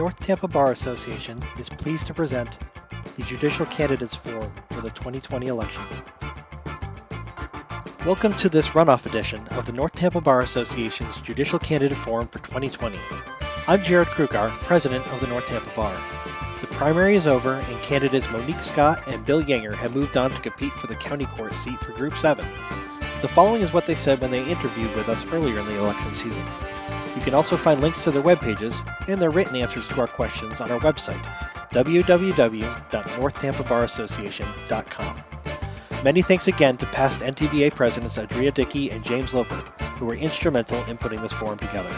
North Tampa Bar Association is pleased to present the Judicial Candidates Forum for the 2020 election. Welcome to this runoff edition of the North Tampa Bar Association's Judicial Candidate Forum for 2020. I'm Jared Krukar, President of the North Tampa Bar. The primary is over and candidates Monique Scott and Bill Yanger have moved on to compete for the county court seat for Group 7. The following is what they said when they interviewed with us earlier in the election season. You can also find links to their web pages and their written answers to our questions on our website, www.northtampabarassociation.com. Many thanks again to past NTBA presidents Adria Dickey and James Loper, who were instrumental in putting this forum together.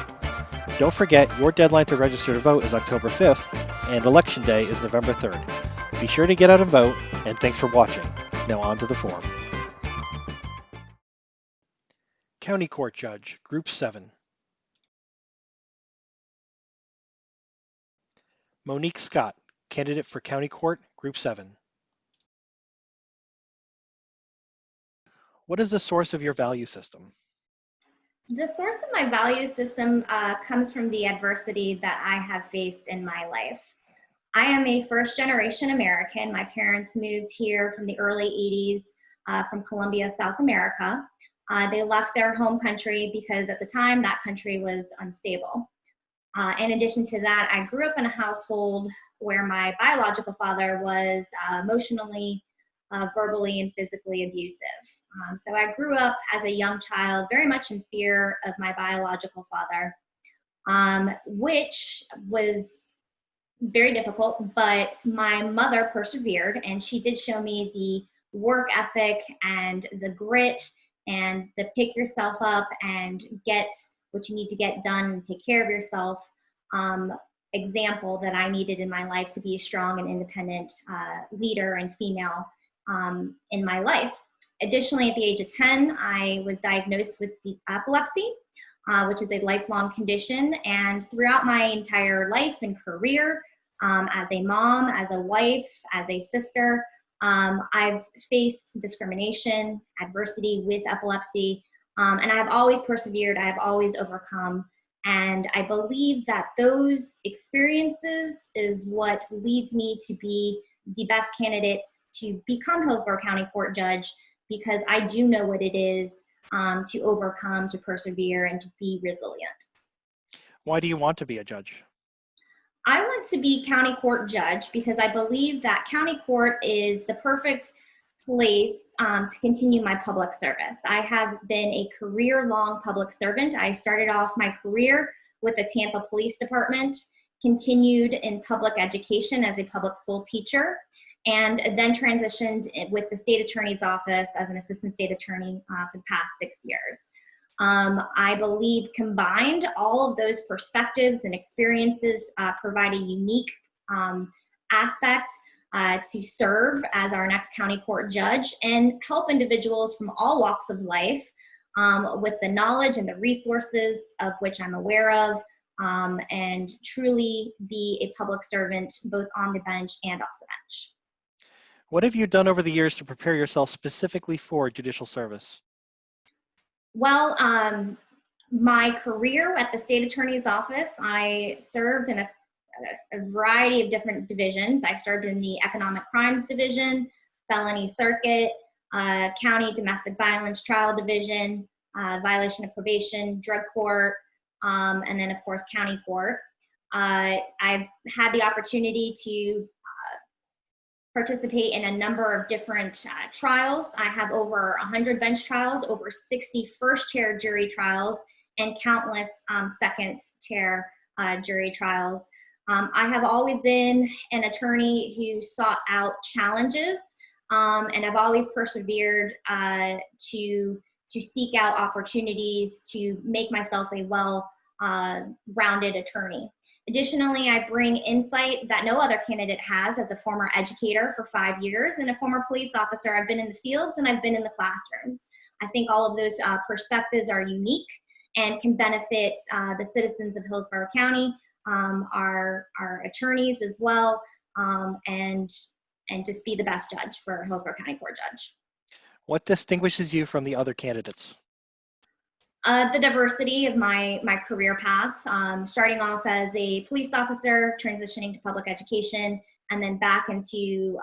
Don't forget, your deadline to register to vote is October 5th, and Election Day is November 3rd. Be sure to get out and vote, and thanks for watching. Now on to the forum. County Court Judge, Group 7. Monique Scott, candidate for County Court, Group 7. What is the source of your value system? The source of my value system comes from the adversity that I have faced in my life. I am a first-generation American. My parents moved here from the early 80s from Colombia, South America. They left their home country because at the time that country was unstable. In addition to that, I grew up in a household where my biological father was emotionally, verbally, and physically abusive. So I grew up as a young child very much in fear of my biological father, which was very difficult, but my mother persevered, and she did show me the work ethic and the grit and the pick yourself up and get what you need to get done and take care of yourself example that I needed in my life to be a strong and independent leader and female in my life. Additionally, at the age of 10, I was diagnosed with epilepsy, which is a lifelong condition. And throughout my entire life and career, as a mom, as a wife, as a sister, I've faced discrimination, adversity with epilepsy, and I've always persevered. I've always overcome. And I believe that those experiences is what leads me to be the best candidate to become Hillsborough County Court Judge, because I do know what it is to overcome, to persevere, and to be resilient. Why do you want to be a judge? I want to be county court judge because I believe that county court is the perfect place to continue my public service. I have been a career-long public servant. I started off my career with the Tampa Police Department, continued in public education as a public school teacher, and then transitioned with the state attorney's office as an assistant state attorney for the past 6 years. I believe combined, all of those perspectives and experiences provide a unique aspect to serve as our next county court judge and help individuals from all walks of life with the knowledge and the resources of which I'm aware of, and truly be a public servant both on the bench and off the bench. What have you done over the years to prepare yourself specifically for judicial service? Well, my career at the state attorney's office, I served in a variety of different divisions. I served in the economic crimes division, felony circuit, county domestic violence trial division, violation of probation, drug court, and then of course county court. I've had the opportunity to participate in a number of different trials. I have over 100 bench trials, over 60 first chair jury trials, and countless second chair jury trials. I have always been an attorney who sought out challenges, and I've always persevered to seek out opportunities to make myself a well-rounded attorney. Additionally, I bring insight that no other candidate has as a former educator for 5 years and a former police officer. I've been in the fields and I've been in the classrooms. I think all of those perspectives are unique and can benefit the citizens of Hillsborough County, our attorneys as well, and just be the best judge for Hillsborough County Court Judge. What distinguishes you from the other candidates? The diversity of my career path, starting off as a police officer, transitioning to public education, and then back into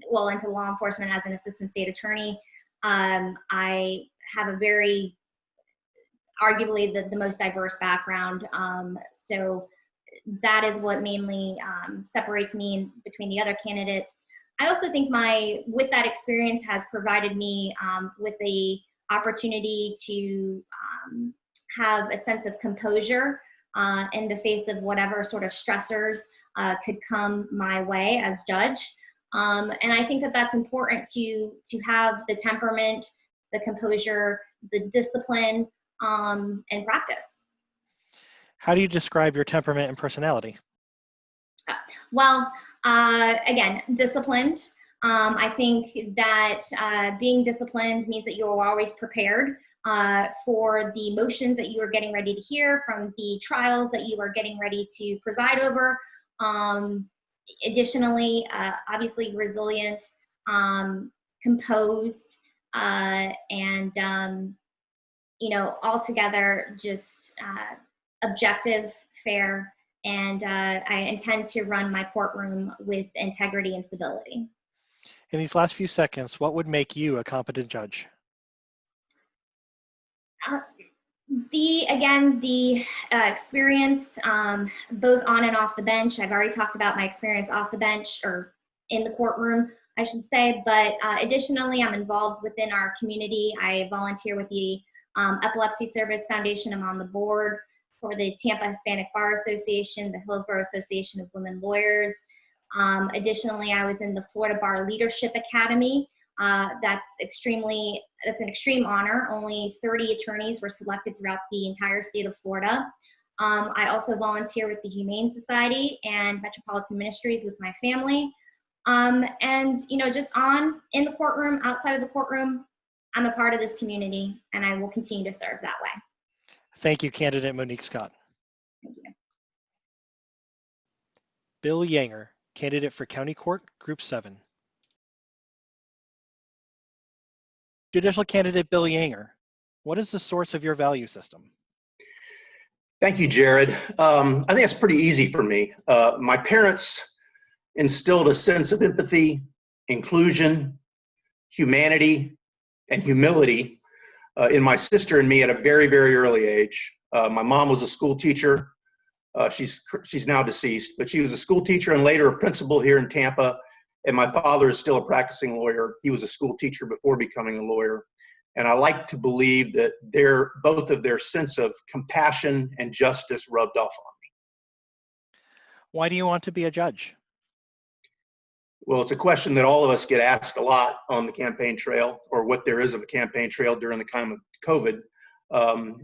into law enforcement as an assistant state attorney. I have a very, arguably the most diverse background. So that is what mainly separates me between the other candidates. I also think with that experience has provided me with the opportunity to have a sense of composure in the face of whatever sort of stressors could come my way as judge. And I think that that's important to have the temperament, the composure, the discipline, and practice. How do you describe your temperament and personality? Well, again, disciplined. I think that being disciplined means that you're always prepared for the motions that you are getting ready to hear, from the trials that you are getting ready to preside over. Additionally, obviously resilient, composed, and altogether just objective, fair, and I intend to run my courtroom with integrity and civility. In these last few seconds, what would make you a competent judge? The experience, both on and off the bench. I've already talked about my experience off the bench, or in the courtroom, I should say. But additionally, I'm involved within our community. I volunteer with the Epilepsy Service Foundation. I'm on the board for the Tampa Hispanic Bar Association, the Hillsborough Association of Women Lawyers. Additionally, I was in the Florida Bar Leadership Academy. That's an extreme honor. Only 30 attorneys were selected throughout the entire state of Florida. I also volunteer with the Humane Society and Metropolitan Ministries with my family. And just in the courtroom, outside of the courtroom, I'm a part of this community, and I will continue to serve that way. Thank you, candidate Monique Scott. Thank you. Bill Yanger, candidate for County Court, Group 7. Judicial candidate Bill Yanger, what is the source of your value system? Thank you, Jared. I think it's pretty easy for me. My parents instilled a sense of empathy, inclusion, humanity, and humility in my sister and me at a very, very early age. My mom was a school teacher. She's now deceased, but she was a school teacher and later a principal here in Tampa. And my father is still a practicing lawyer. He was a school teacher before becoming a lawyer. And I like to believe that both of their sense of compassion and justice rubbed off on me. Why do you want to be a judge? Well, it's a question that all of us get asked a lot on the campaign trail, or what there is of a campaign trail during the time of COVID.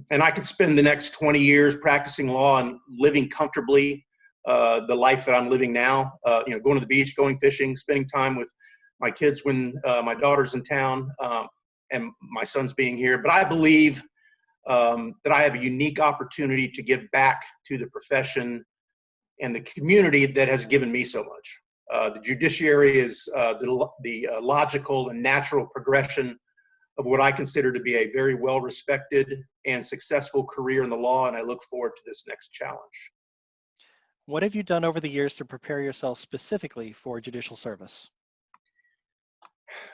And I could spend the next 20 years practicing law and living comfortably the life that I'm living now, going to the beach, going fishing, spending time with my kids when my daughter's in town, and my son's being here. But I believe that I have a unique opportunity to give back to the profession and the community that has given me so much. The judiciary is the logical and natural progression of what I consider to be a very well-respected and successful career in the law, and I look forward to this next challenge. What have you done over the years to prepare yourself specifically for judicial service?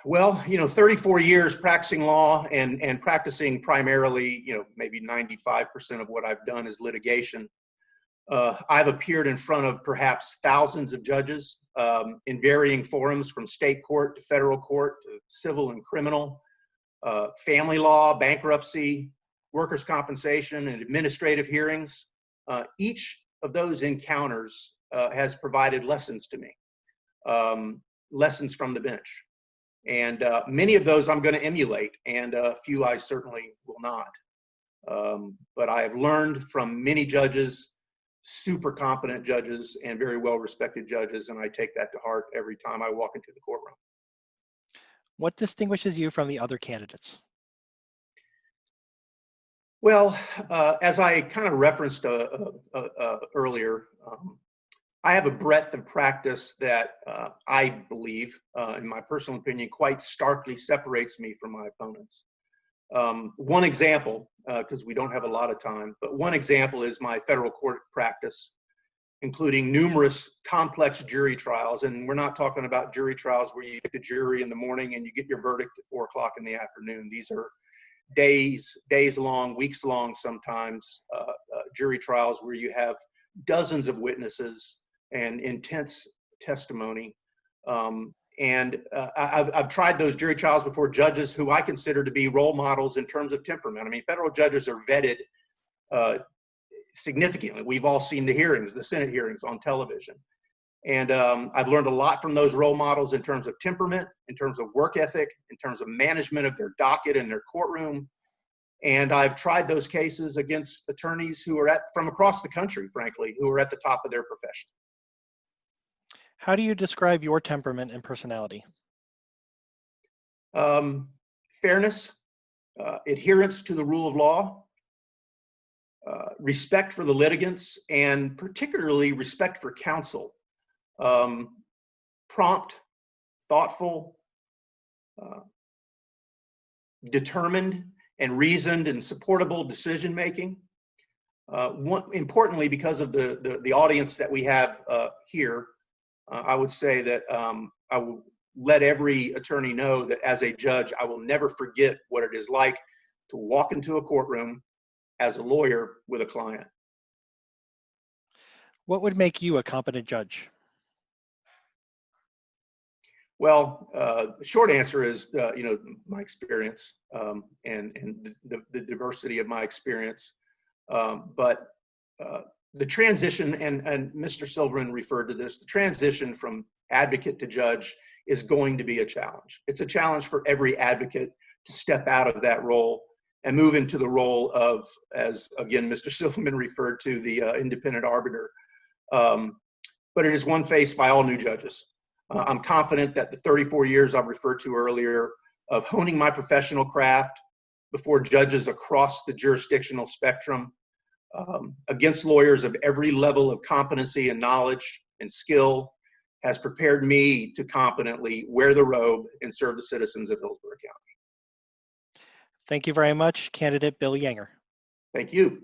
Well, 34 years practicing law and practicing primarily, maybe 95% of what I've done is litigation. I've appeared in front of perhaps thousands of judges in varying forums, from state court to federal court to civil and criminal, family law, bankruptcy, workers' compensation, and administrative hearings. Each of those encounters has provided lessons to me, lessons from the bench. And many of those I'm going to emulate, and a few I certainly will not. But I have learned from many judges, super competent judges, and very well-respected judges, and I take that to heart every time I walk into the courtroom. What distinguishes you from the other candidates? Well, as I kind of referenced earlier, I have a breadth of practice that I believe, in my personal opinion, quite starkly separates me from my opponents. One example, because we don't have a lot of time, but one example is my federal court practice, including numerous complex jury trials. And we're not talking about jury trials where you get the jury in the morning and you get your verdict at 4 o'clock in the afternoon. These are days long, weeks long sometimes, jury trials where you have dozens of witnesses and intense testimony. I've tried those jury trials before judges who I consider to be role models in terms of temperament. I mean, federal judges are vetted significantly. We've all seen the hearings, the Senate hearings on television. And I've learned a lot from those role models in terms of temperament, in terms of work ethic, in terms of management of their docket and their courtroom. And I've tried those cases against attorneys who are from across the country, frankly, who are at the top of their profession. How do you describe your temperament and personality? Fairness, adherence to the rule of law, respect for the litigants, and particularly respect for counsel. Prompt, thoughtful, determined, and reasoned and supportable decision making. Importantly, because of the audience that we have here, I would say that I will let every attorney know that as a judge, I will never forget what it is like to walk into a courtroom as a lawyer with a client. What would make you a competent judge? Well, the short answer is, my experience and the diversity of my experience. But the transition, and Mr. Silverman referred to this, the transition from advocate to judge is going to be a challenge. It's a challenge for every advocate to step out of that role and move into the role of, as again, Mr. Silverman referred to, the independent arbiter. But it is one faced by all new judges. I'm confident that the 34 years I've referred to earlier of honing my professional craft before judges across the jurisdictional spectrum, against lawyers of every level of competency and knowledge and skill, has prepared me to competently wear the robe and serve the citizens of Hillsborough County. Thank you very much, Candidate Bill Yanger. Thank you.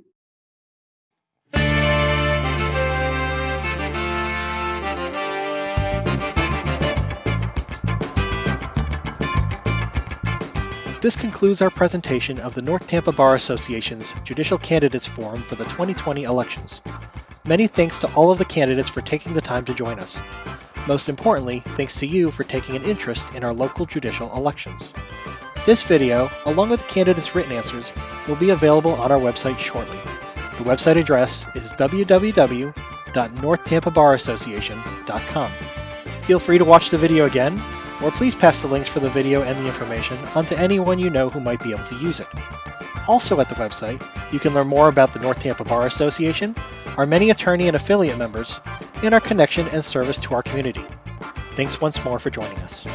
This concludes our presentation of the North Tampa Bar Association's Judicial Candidates Forum for the 2020 elections. Many thanks to all of the candidates for taking the time to join us. Most importantly, thanks to you for taking an interest in our local judicial elections. This video, along with the candidates' written answers, will be available on our website shortly. The website address is www.northtapabarassociation.com. Feel free to watch the video again, or please pass the links for the video and the information on to anyone you know who might be able to use it. Also at the website, you can learn more about the North Tampa Bar Association, our many attorney and affiliate members, and our connection and service to our community. Thanks once more for joining us.